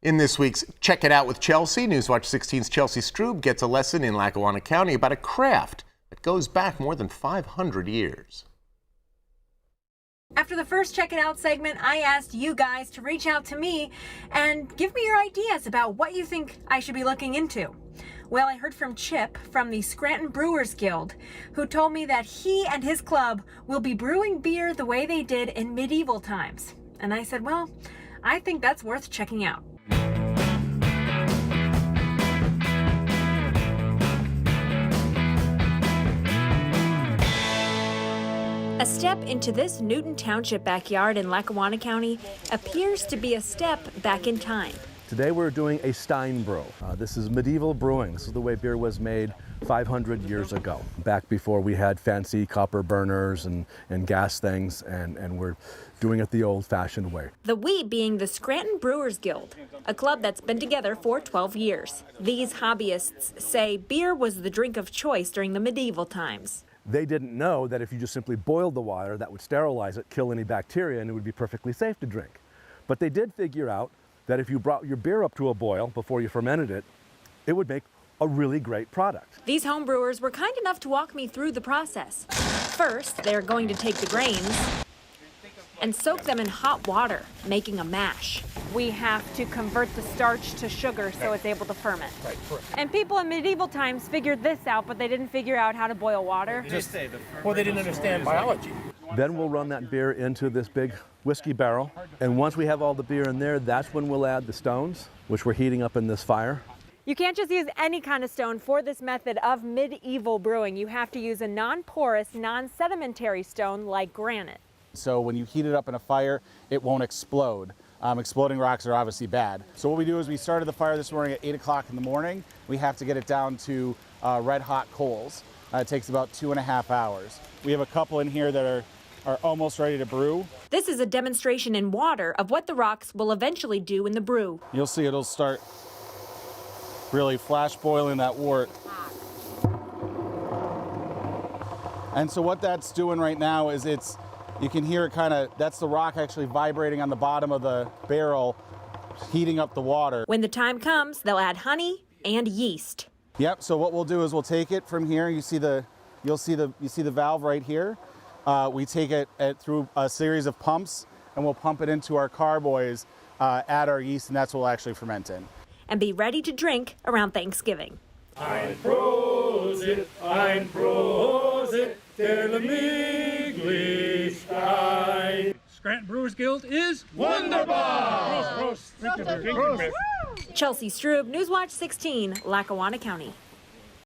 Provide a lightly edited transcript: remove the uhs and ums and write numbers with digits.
In this week's Check It Out with Chelsea, Newswatch 16's Chelsea Strub gets a lesson in Lackawanna County about a craft that goes back more than 500 years. After the first Check It Out segment, I asked you guys to reach out to me and give me your ideas about what you think I should be looking into. Well, I heard from Chip from the Scranton Brewers Guild, who told me that he and his club will be brewing beer the way they did in medieval times. And I said, well, I think that's worth checking out. A step into this Newton Township backyard in Lackawanna County appears to be a step back in time. Today we're doing a stein brew. This is medieval brewing. This is the way beer was made 500 years ago, back before we had fancy copper burners and gas things, and we're doing it the old-fashioned way. The we being the Scranton Brewers Guild, a club that's been together for 12 years. These hobbyists say beer was the drink of choice during the medieval times. They didn't know that if you just simply boiled the water, that would sterilize it, kill any bacteria, and it would be perfectly safe to drink. But they did figure out that if you brought your beer up to a boil before you fermented it, it would make a really great product. These home brewers were kind enough to walk me through the process. First, they're going to take the grains and soak them in hot water, making a mash. We have to convert the starch to sugar so it's able to ferment. Right, and people in medieval times figured this out, but they didn't figure out how to boil water. Well, they didn't understand biology. Then we'll run that beer into this big whiskey barrel, and once we have all the beer in there, that's when we'll add the stones, which we're heating up in this fire. You can't just use any kind of stone for this method of medieval brewing. You have to use a non-porous, non-sedimentary stone like granite. So when you heat it up in a fire, it won't explode. Exploding rocks are obviously bad. So what we do is we started the fire this morning at 8 o'clock in the morning. We have to get it down to red hot coals. It takes about 2.5 hours. We have a couple in here that are almost ready to brew. This is a demonstration in water of what the rocks will eventually do in the brew. You'll see it'll start really flash boiling that wort. And so what that's doing right now is you can hear it that's the rock actually vibrating on the bottom of the barrel, heating up the water. When the time comes, they'll add honey and yeast. Yep, so what we'll do is we'll take it from here. You see the valve right here. We take it through a series of pumps, and we'll pump it into our carboys, add our yeast, and that's what we'll actually ferment in. And be ready to drink around Thanksgiving. Ein Prosit, der Lemigli Stein. Scranton Brewers Guild is wunderbar! Chelsea Strub, Newswatch 16, Lackawanna County.